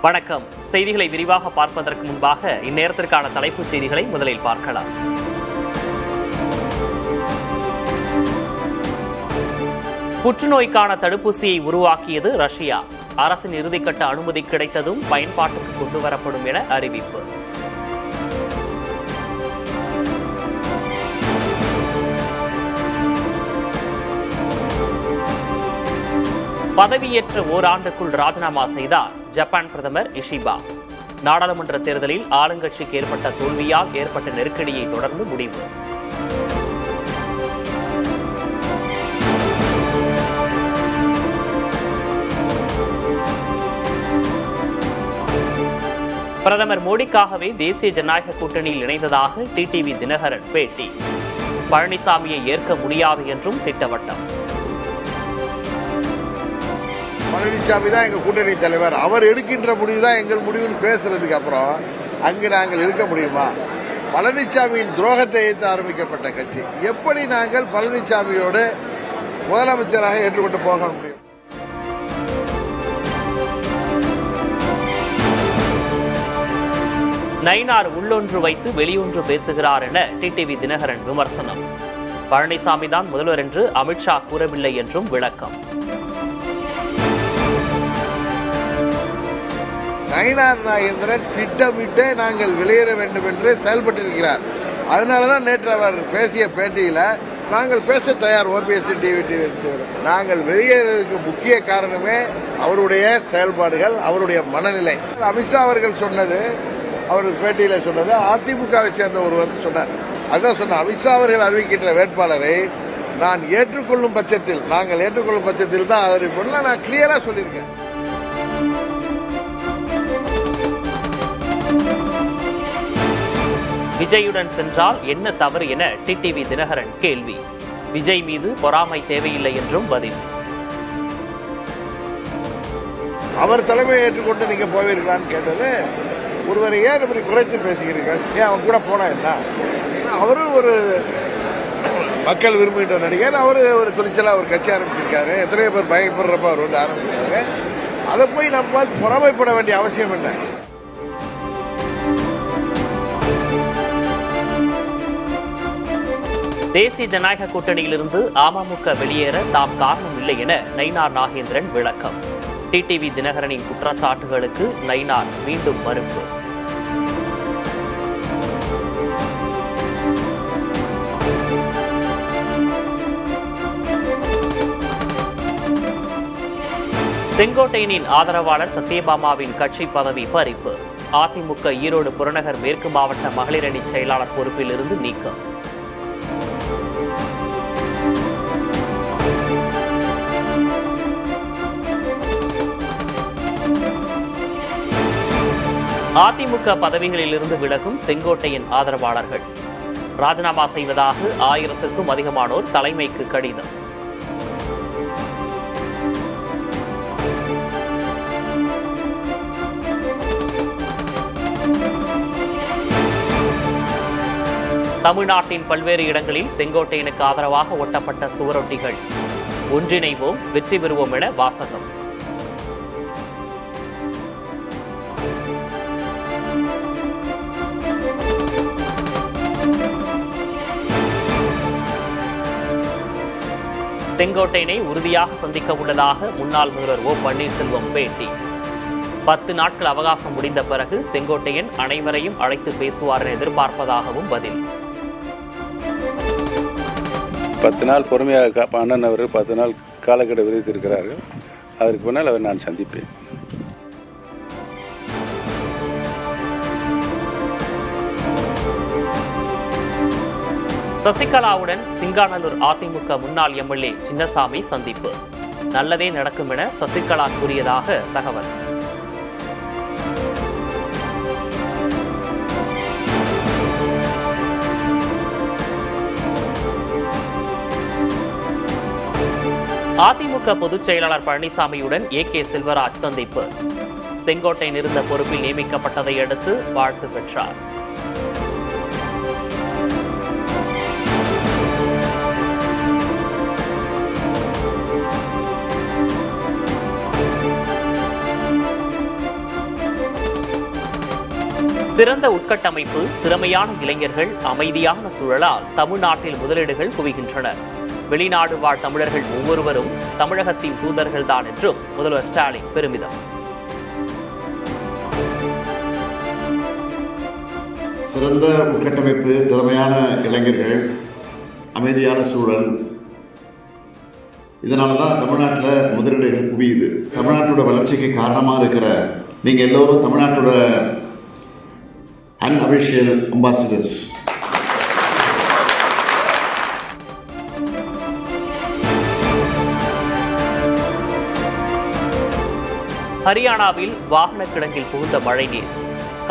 வணக்கம். செய்திகளை விரிவாக பார்ப்பதற்கு முன்பாக இந்நேரத்திற்கான தலைப்புச் செய்திகளை முதலில் பார்க்கலாம். புற்றுநோய்க்கான தடுப்பூசியை உருவாக்கியது ரஷ்யா. அரசின் இறுதிக்கட்ட அனுமதி கிடைத்ததும் பயன்பாட்டுக்கு கொண்டுவரப்படும் என அறிவிப்பு. பதவியேற்ற ஓராண்டுக்குள் ராஜினாமா செய்தார் ஜப்பான் பிரதமர் இஷிபா. நாடாளுமன்ற தேர்தலில் ஆளுங்கட்சிக்கு ஏற்பட்ட தோல்வியால் ஏற்பட்ட நெருக்கடியை தொடர்ந்து முடிவு. பிரதமர் மோடிக்காகவே தேசிய ஜனநாயக கூட்டணியில் இணைந்ததாக டிடிவி தினகரன் பேட்டி. பழனிசாமியை ஏற்க முடியாது என்றும் திட்டவட்டம். பழனிசாமி தான் எங்கள் கூட்டணி தலைவர், அவர் எடுக்கின்ற முடிவு தான் எங்கள் முடிவுன்னு பேசுறதுக்கு அப்புறம் அங்கு நாங்கள் இருக்க முடியுமா? பழனிசாமியின் துரோகத்தை எதிர்த்து ஆரம்பிக்கப்பட்ட கட்சி எப்படி நாங்கள் பழனிசாமியோடு முதலமைச்சராக ஏற்றுக்கொண்டு போக முடியும்? நயினார் உள்ளொன்று வைத்து வெளியொன்று பேசுகிறார் என டிடிவி தினகரன் விமர்சனம். பழனிசாமி தான் முதல்வர் என்று அமித்ஷா கூறவில்லை என்றும் விளக்கம். நயினார் நாகேந்திரன் திட்டமிட்டே நாங்கள் வெளியேற வேண்டும் என்று செயல்பட்டிருக்கிறார். அதனாலதான் நேற்று அவர் பேசிய பேட்டியில நாங்கள் பேச தயார், ஓபிஎஸ் டிவி நாங்கள் வெளியேறதுக்கு முக்கிய காரணமே அவருடைய செயல்பாடுகள், அவருடைய மனநிலை. அமித்ஷா அவர்கள் சொன்னது, அவர் பேட்டியில சொன்னது அதிமுகவை சேர்ந்த ஒருவர் சொன்னார். அதான் சொன்ன, அமித்ஷா அவர்கள் அறிவிக்கின்ற வேட்பாளரை நான் ஏற்றுக்கொள்ளும் பட்சத்தில், நாங்கள் ஏற்றுக்கொள்ளும் பட்சத்தில் தான் அறிவிப்போம். நான் கிளியரா சொல்லியிருக்கேன். விஜயுடன் சென்றால் என்ன தவறு என டிடிவி தினகரன் கேள்வி. விஜய் மீது பொறாமை தேவையில்லை என்றும் பதில். அவர் தலைமையை ஏற்றுக்கொண்டு நீங்க போவீர்களான்னு கேட்டது, ஒருவரை ஏன் இப்படி குறைத்து பேசுகிறீர்கள்? ஏன் அவன் கூட போனா என்ன? அவரும் ஒரு மக்கள் விரும்புகின்ற நடிகர், அவரு ஒரு துணிச்சலா ஒரு கட்சி ஆரம்பிச்சிருக்காரு. எத்தனையோ பேர் பயப்படுறப்ப அவர் வந்து ஆரம்பிச்சிருக்காரு. அதை போய் நம்ம பார்த்து பொறாமைப்பட வேண்டிய அவசியம் என்ன? தேசிய ஜனநாயக கூட்டணியிலிருந்து அமமுக வெளியேற தாம் காரணம் இல்லை என நயினார் நாகேந்திரன் விளக்கம். டிடிவி தினகரனின் குற்றச்சாட்டுகளுக்கு நயினார் மீண்டும் மறுப்பு. செங்கோட்டையனின் ஆதரவாளர் சத்யபாமாவின் கட்சி பதவி பறிப்பு. அதிமுக ஈரோடு புறநகர் மேற்கு மாவட்ட மகளிர் அணி செயலாளர் பொறுப்பில் இருந்து நீக்கம். அதிமுக பதவிகளில் இருந்து விலகும் செங்கோட்டையன் ஆதரவாளர்கள். ராஜினாமா செய்வதாக 1000க்கும் அதிகமானோர் தலைமைக்கு கடிதம். தமிழ்நாட்டின் பல்வேறு இடங்களில் செங்கோட்டையனுக்கு ஆதரவாக ஒட்டப்பட்ட சுவரொட்டிகள். ஒன்றிணைவோம், வெற்றி பெறுவோம் என வாசகம். செங்கோட்டையனை உறுதியாக சந்திக்க உள்ளதாக முன்னாள் முதல்வர் ஓ பன்னீர்செல்வம் பேட்டி. 10 நாட்கள் அவகாசம் முடிந்த பிறகு செங்கோட்டையன் அனைவரையும் அழைத்து பேசுவார் என எதிர்பார்ப்பதாகவும் பதில். 10 நாள் பொறுமையாக அண்ணன் அவர் 10 நாள் காலக்கெடு விதித்திருக்கிறார்கள். அதற்கு பின்னால் அவர் நான் சந்திப்பேன். சசிகலாவுடன் சிங்காநல்லூர் அதிமுக முன்னாள் எம்எல்ஏ சின்னசாமி சந்திப்பு. நல்லதே நடக்கும் என சசிகலா கூறியதாக தகவல். அதிமுக பொதுச் செயலாளர் பழனிசாமியுடன் ஏ.கே. செல்வராஜ் சந்திப்பு. செங்கோட்டையன் இருந்த பொறுப்பில் நியமிக்கப்பட்டதை அடுத்து வாழ்த்து பெற்றார். சிறந்த உட்கட்டமைப்பு, திறமையான இளைஞர்கள், அமைதியான சூழலால் தமிழ்நாட்டில் முதலீடுகள் குவிகின்றன. வெளிநாடு வாழ் தமிழர்கள் ஒவ்வொருவரும் தமிழகத்தின் தூதர்கள்தான் என்றும் முதல்வர் ஸ்டாலின் பெருமிதம். சிறந்த உட்கட்டமைப்பு, திறமையான இளைஞர்கள், அமைதியான சூழல், இதனால தான் தமிழ்நாட்டில் முதலீடுகள் குவியுது. தமிழ்நாட்டோட வளர்ச்சிக்கு காரணமாக இருக்கிற நீங்கள் எல்லோரும் தமிழ்நாட்டோட அன்அபிஷியல் அம்பாசிடர்ஸ். ஹரியானாவில் வாகன கிடங்கில் புகுந்த மழைநீர்,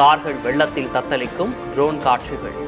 கார்கள் வெள்ளத்தில் தத்தளிக்கும் ட்ரோன் காட்சிகள்.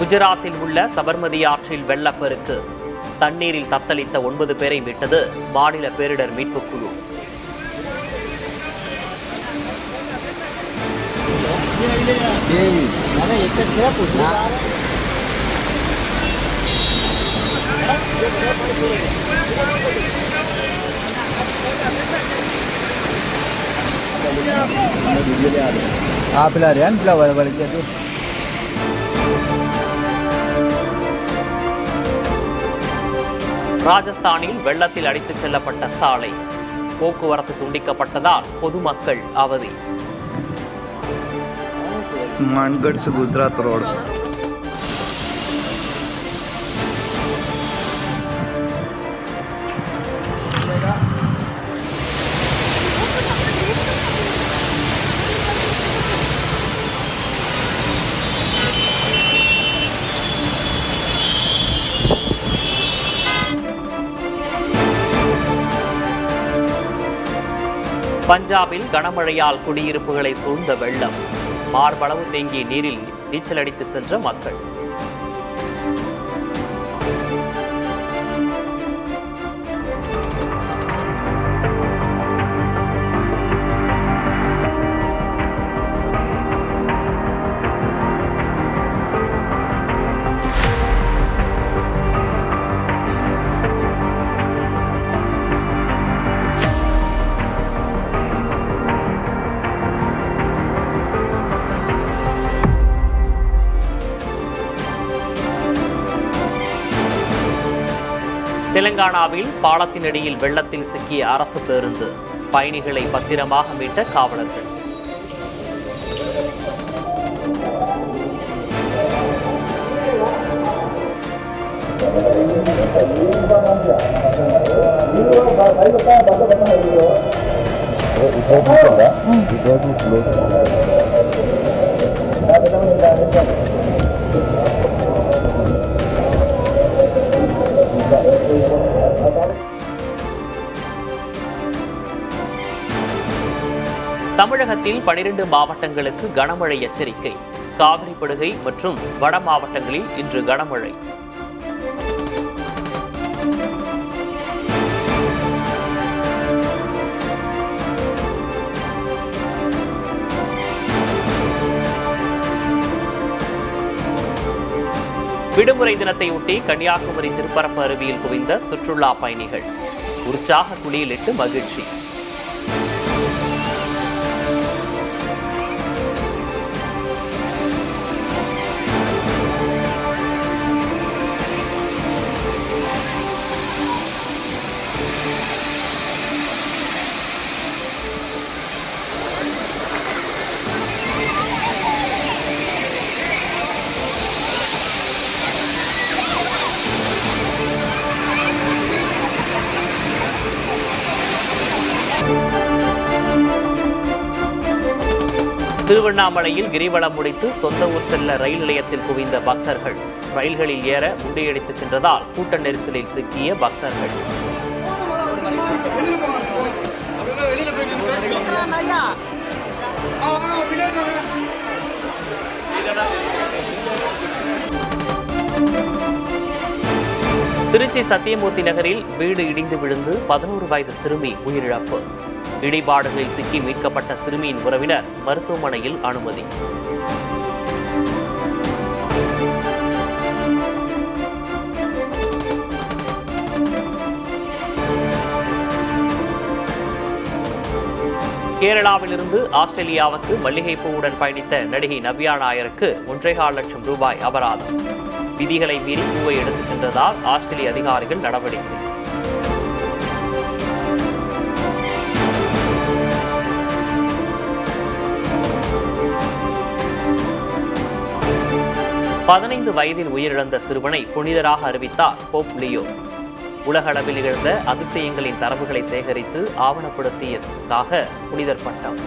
குஜராத்தில் உள்ள சபர்மதி ஆற்றில் வெள்ளப்பெருக்கு, தண்ணீரில் தத்தளித்த 9 பேரை மீட்டது மாநில பேரிடர் மீட்புக் குழு. ராஜஸ்தானில் வெள்ளத்தில் அடித்துச் செல்லப்பட்ட சாலை, போக்குவரத்து துண்டிக்கப்பட்டதால் பொதுமக்கள் அவதி. मानगढ़ से गुजरात रोड. பஞ்சாபில் கனமழையால் குடியிருப்புகளை சூழ்ந்த வெள்ளம், மார்பளவு தேங்கிய நீரில் நீச்சலடித்து சென்ற மக்கள். தெலங்கானாவில் பாலத்தினடியில் வெள்ளத்தில் சிக்கிய அரசு பேருந்து, பயணிகளை பத்திரமாக மீட்ட காவலர்கள். தமிழகத்தில் 12 மாவட்டங்களுக்கு கனமழை எச்சரிக்கை. காவிரி படுகை மற்றும் வட மாவட்டங்களில் இன்று கனமழை. விடுமுறை தினத்தையொட்டி கன்னியாகுமரி திருப்பரப்பு அருவியில் குவிந்த சுற்றுலா பயணிகள், உற்சாக குளியலிட்டு மகிழ்ச்சி. திருவண்ணாமலையில் கிரிவலம் முடித்து சொந்த ஊர் செல்ல ரயில் நிலையத்தில் குவிந்த பக்தர்கள், ரயில்களில் ஏற முண்டியடித்துச் சென்றதால் கூட்ட நெரிசலில் சிக்கிய பக்தர்கள். திருச்சி சத்தியமூர்த்தி நகரில் வீடு இடிந்து விழுந்து 11 வயது சிறுமி உயிரிழப்பு. இடிபாடுகளில் சிக்கி மீட்கப்பட்ட சிறுமியின் உறவினர் மருத்துவமனையில் அனுமதி. கேரளாவிலிருந்து ஆஸ்திரேலியாவுக்கு மல்லிகைப்பூவுடன் பயணித்த நடிகை நவ்யா நாயருக்கு 1.25 லட்சம் ரூபாய் அபராதம். விதிகளை மீறி பூவை எடுத்துச் சென்றதால் ஆஸ்திரேலிய அதிகாரிகள் நடவடிக்கை. பதினைந்து வயதில் உயிரிழந்த சிறுவனை புனிதராக அறிவித்தார் போப் லியோ. உலக அளவில் நிகழ்ந்த அதிசயங்களின் தரவுகளை சேகரித்து ஆவணப்படுத்தியதற்காக புனிதர் பட்டம்.